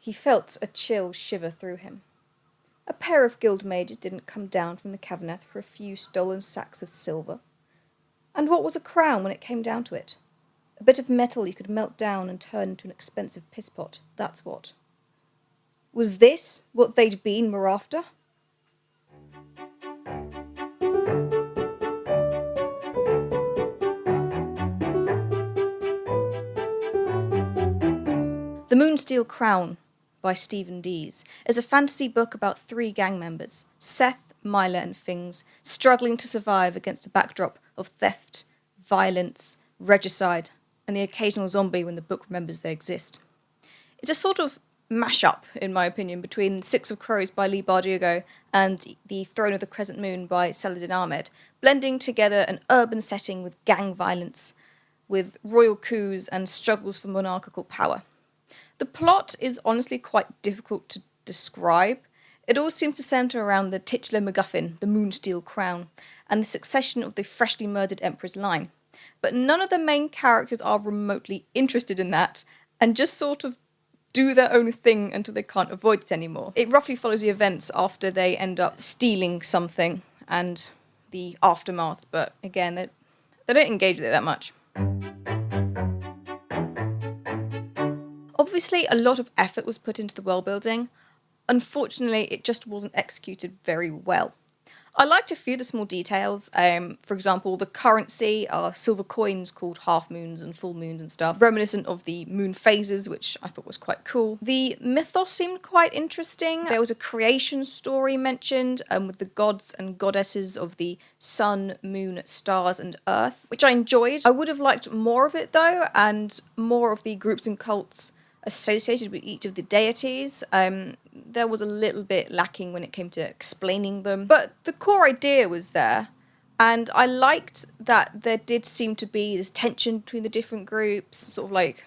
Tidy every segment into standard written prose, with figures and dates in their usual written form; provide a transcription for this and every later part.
He felt a chill shiver through him. A pair of guild mages didn't come down from the Caverneth for a few stolen sacks of silver. And what was a crown when it came down to it? A bit of metal you could melt down and turn into an expensive piss pot, that's what. Was this what they'd been were after? The Moonsteel Crown by Stephen Deas is a fantasy book about 3 gang members, Seth, Myla and Fings, struggling to survive against a backdrop of theft, violence, regicide, and the occasional zombie when the book remembers they exist. It's a sort of mash-up, in my opinion, between Six of Crows by Lee Bardugo and The Throne of the Crescent Moon by Saladin Ahmed, blending together an urban setting with gang violence, with royal coups and struggles for monarchical power. The plot is honestly quite difficult to describe. It all seems to centre around the titular MacGuffin, the Moonsteel Crown, and the succession of the freshly murdered Emperor's line. But none of the main characters are remotely interested in that, and just sort of do their own thing until they can't avoid it anymore. It roughly follows the events after they end up stealing something and the aftermath, but again, they don't engage with it that much. Obviously, a lot of effort was put into the world building. Unfortunately, it just wasn't executed very well. I liked a few of the small details. For example, the currency are silver coins called half moons and full moons and stuff, reminiscent of the moon phases, which I thought was quite cool. The mythos seemed quite interesting. There was a creation story mentioned with the gods and goddesses of the sun, moon, stars, and earth, which I enjoyed. I would have liked more of it though, and more of the groups and cults associated with each of the deities. There was a little bit lacking when it came to explaining them, but the core idea was there, and I liked that there did seem to be this tension between the different groups, sort of like,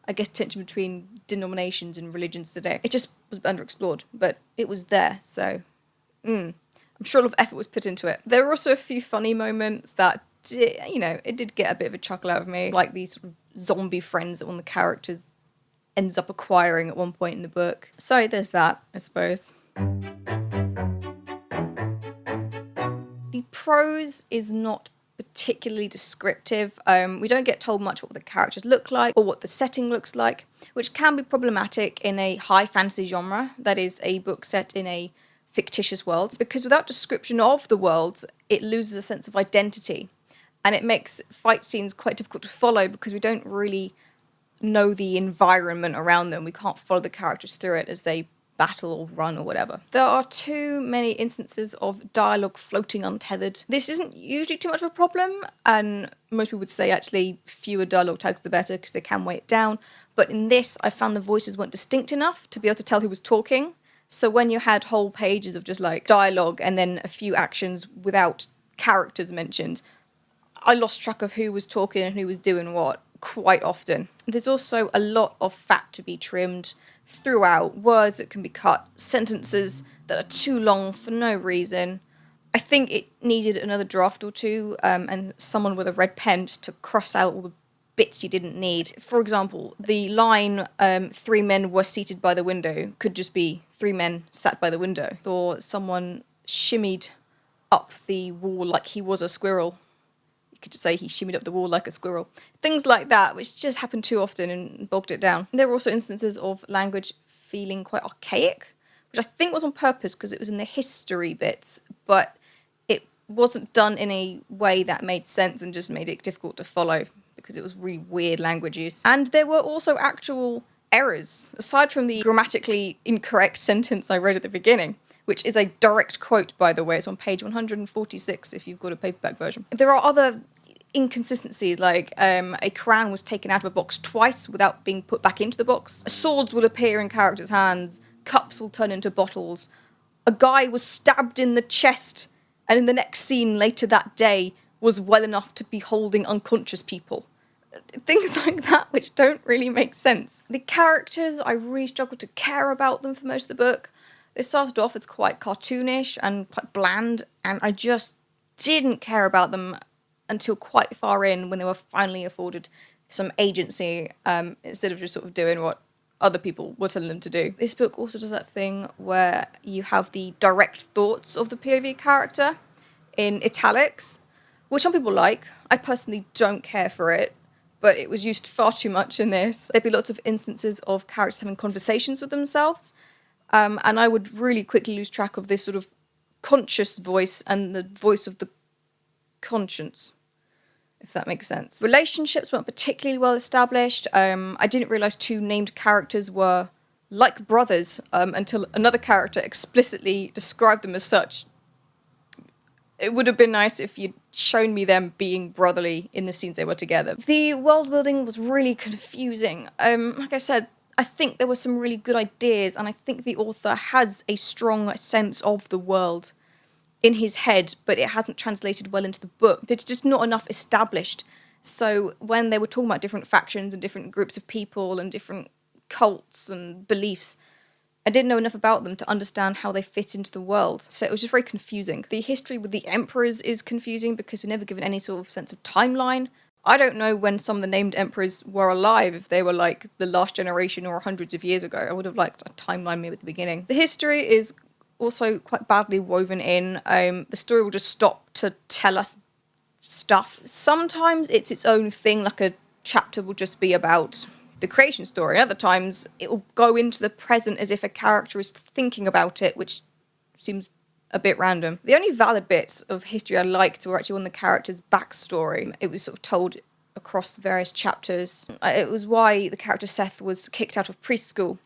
I guess, tension between denominations and religions today. It just was underexplored, but it was there, so I'm sure a lot of effort was put into it. There were also a few funny moments that, it did get a bit of a chuckle out of me, like these sort of zombie friends that one of the characters ends up acquiring at one point in the book. So there's that, I suppose. The prose is not particularly descriptive. We don't get told much what the characters look like or what the setting looks like, which can be problematic in a high fantasy genre, that is, a book set in a fictitious world, because without description of the world, it loses a sense of identity, and it makes fight scenes quite difficult to follow because we don't really know the environment around them. We can't follow the characters through it as they battle or run or whatever. There are too many instances of dialogue floating untethered. This isn't usually too much of a problem, and most people would say actually fewer dialogue tags the better because they can weigh it down. But in this, I found the voices weren't distinct enough to be able to tell who was talking. So when you had whole pages of just like dialogue and then a few actions without characters mentioned, I lost track of who was talking and who was doing what quite often. There's also a lot of fat to be trimmed throughout, words that can be cut, sentences that are too long for no reason. I think it needed another draft or two, and someone with a red pen just to cross out all the bits you didn't need. For example, the line, 3 men were seated by the window, could just be 3 men sat by the window. Or someone shimmied up the wall like he was a squirrel. You could just say he shimmied up the wall like a squirrel. Things like that, which just happened too often and bogged it down. There were also instances of language feeling quite archaic, which I think was on purpose because it was in the history bits, but it wasn't done in a way that made sense and just made it difficult to follow because it was really weird language use. And there were also actual errors, aside from the grammatically incorrect sentence I read at the beginning, which is a direct quote, by the way. It's on page 146 if you've got a paperback version. There are other inconsistencies, like a crown was taken out of a box twice without being put back into the box. Swords will appear in characters' hands. Cups will turn into bottles. A guy was stabbed in the chest, and in the next scene later that day was well enough to be holding unconscious people. Things like that, which don't really make sense. The characters, I really struggled to care about them for most of the book. They started off as quite cartoonish and quite bland, and I just didn't care about them until quite far in when they were finally afforded some agency, instead of just sort of doing what other people were telling them to do. This book also does that thing where you have the direct thoughts of the POV character in italics, which some people like. I personally don't care for it, but it was used far too much in this. There'd be lots of instances of characters having conversations with themselves, and I would really quickly lose track of this sort of conscious voice and the voice of the conscience, if that makes sense. Relationships weren't particularly well established. I didn't realise two named characters were like brothers until another character explicitly described them as such. It would have been nice if you'd shown me them being brotherly in the scenes they were together. The world building was really confusing. Like I said, I think there were some really good ideas, and I think the author has a strong sense of the world in his head, but it hasn't translated well into the book. There's just not enough established. So when they were talking about different factions and different groups of people and different cults and beliefs, I didn't know enough about them to understand how they fit into the world. So it was just very confusing. The history with the emperors is confusing because we're never given any sort of sense of timeline. I don't know when some of the named emperors were alive, if they were like the last generation or hundreds of years ago. I would have liked a timeline maybe at the beginning. The history is also quite badly woven in. The story will just stop to tell us stuff. Sometimes it's its own thing, like a chapter will just be about the creation story. Other times it will go into the present as if a character is thinking about it, which seems a bit random. The only valid bits of history I liked were actually on the character's backstory. It was sort of told across the various chapters. It was why the character Seth was kicked out of priest school,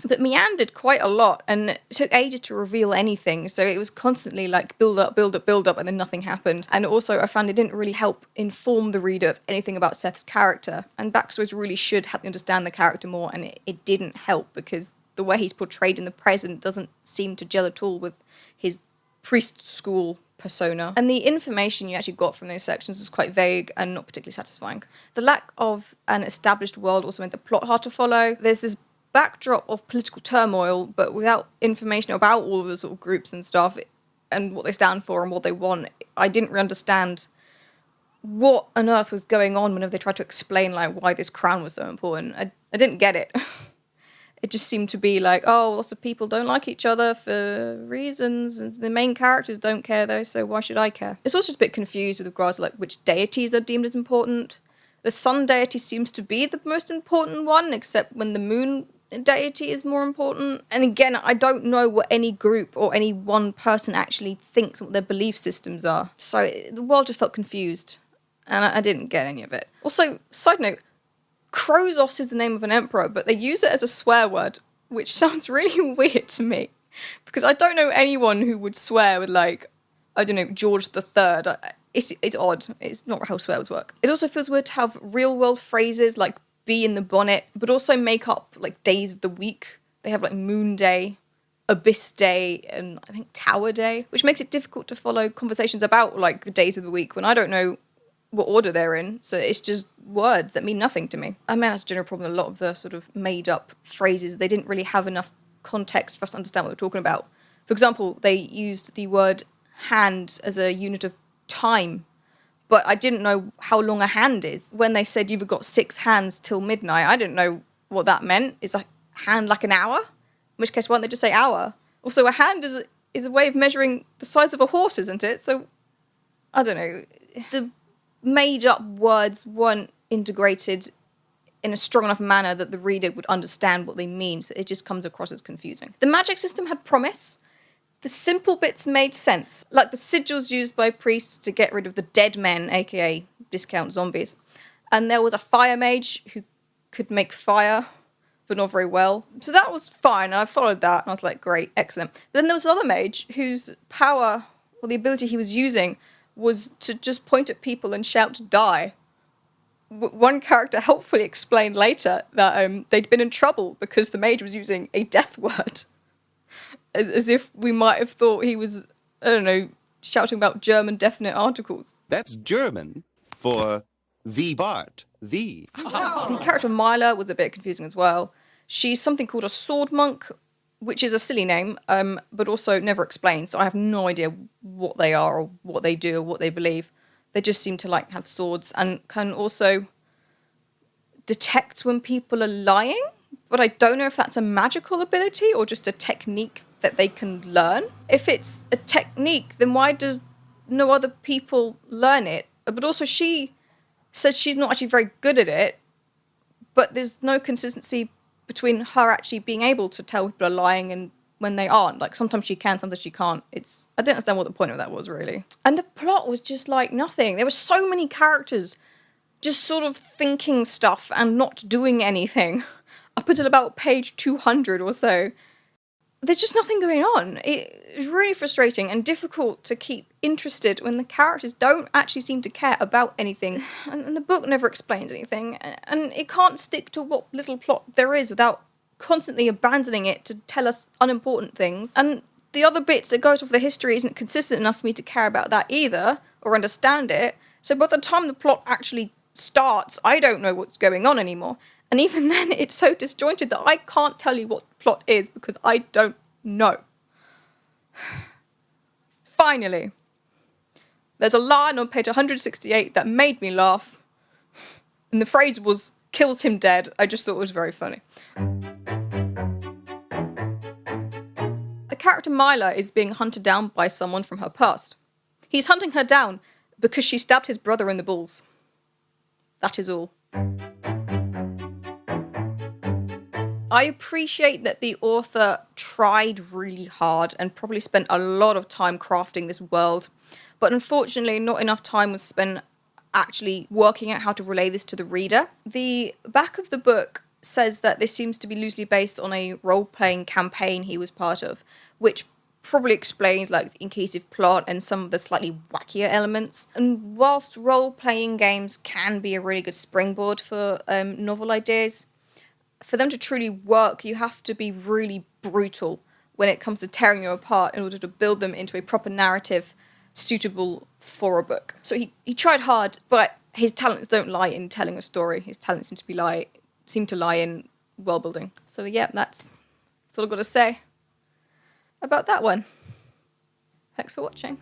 but meandered quite a lot, and it took ages to reveal anything, so it was constantly like build up, and then nothing happened. And also I found it didn't really help inform the reader of anything about Seth's character, and backstories really should help you understand the character more, and it didn't help because the way he's portrayed in the present doesn't seem to gel at all with his priest school persona. And the information you actually got from those sections is quite vague and not particularly satisfying. The lack of an established world also made the plot hard to follow. There's this backdrop of political turmoil, but without information about all of the sort of groups and stuff and what they stand for and what they want, I didn't really understand what on earth was going on whenever they tried to explain like why this crown was so important. I didn't get it. It just seemed to be like, oh, lots of people don't like each other for reasons, and the main characters don't care though, so why should I care? It's also just a bit confused with regards to like which deities are deemed as important. The sun deity seems to be the most important one, except when the moon deity is more important. And again, I don't know what any group or any one person actually thinks, what their belief systems are. So the world just felt confused, and I didn't get any of it. Also, side note, Krozos is the name of an emperor, but they use it as a swear word, which sounds really weird to me, because I don't know anyone who would swear with like, I don't know, George the Third. It's odd. It's not how swear words work. It also feels weird to have real world phrases like bee in the bonnet, but also make up like days of the week. They have like Moon Day, Abyss Day, and I think Tower Day, which makes it difficult to follow conversations about like the days of the week when I don't know what order they're in. So it's just words that mean nothing to me. I mean, that's a general problem. A lot of the sort of made up phrases, they didn't really have enough context for us to understand what they're talking about. For example, they used the word hand as a unit of time, but I didn't know how long a hand is. When they said you've got 6 hands till midnight, I didn't know what that meant. Is like hand like an hour? In which case, why don't they just say hour? Also, a hand is a way of measuring the size of a horse, isn't it? So, I don't know. The made-up words weren't integrated in a strong enough manner that the reader would understand what they mean, so it just comes across as confusing. The magic system had promise. The simple bits made sense, like the sigils used by priests to get rid of the dead men, aka discount zombies. And there was a fire mage who could make fire, but not very well. So that was fine, and I followed that, and I was like, great, excellent. But then there was another mage whose power, or the ability he was using, was to just point at people and shout to die. One character helpfully explained later that they'd been in trouble because the mage was using a death word. As if we might have thought he was, I don't know, shouting about German definite articles. That's German for the Bart. The. The character Myla was a bit confusing as well. She's something called a sword monk, which is a silly name, but also never explained, so I have no idea what they are or what they do or what they believe. They just seem to like have swords and can also detect when people are lying, but I don't know if that's a magical ability or just a technique that they can learn. If it's a technique, then why does no other people learn it? But also she says she's not actually very good at it, but there's no consistency between her actually being able to tell people are lying and when they aren't. Like, sometimes she can, sometimes she can't. I don't understand what the point of that was, really. And the plot was just like nothing. There were so many characters just sort of thinking stuff and not doing anything up until about page 200 or so. There's just nothing going on. It's really frustrating and difficult to keep interested when the characters don't actually seem to care about anything. And the book never explains anything. And it can't stick to what little plot there is without constantly abandoning it to tell us unimportant things. And the other bits that goes off the history isn't consistent enough for me to care about that either, or understand it. So by the time the plot actually starts, I don't know what's going on anymore. And even then, it's so disjointed that I can't tell you what the plot is because I don't know. Finally, there's a line on page 168 that made me laugh. And the phrase was, "kills him dead." I just thought it was very funny. The character Myla is being hunted down by someone from her past. He's hunting her down because she stabbed his brother in the balls. That is all. I appreciate that the author tried really hard and probably spent a lot of time crafting this world, but unfortunately not enough time was spent actually working out how to relay this to the reader. The back of the book says that this seems to be loosely based on a role-playing campaign he was part of, which probably explains like the incohesive plot and some of the slightly wackier elements. And whilst role-playing games can be a really good springboard for novel ideas, for them to truly work, you have to be really brutal when it comes to tearing you apart in order to build them into a proper narrative suitable for a book. So he tried hard, but his talents don't lie in telling a story. His talents seem to lie in world building. So yeah, that's all I've got to say about that one. Thanks for watching.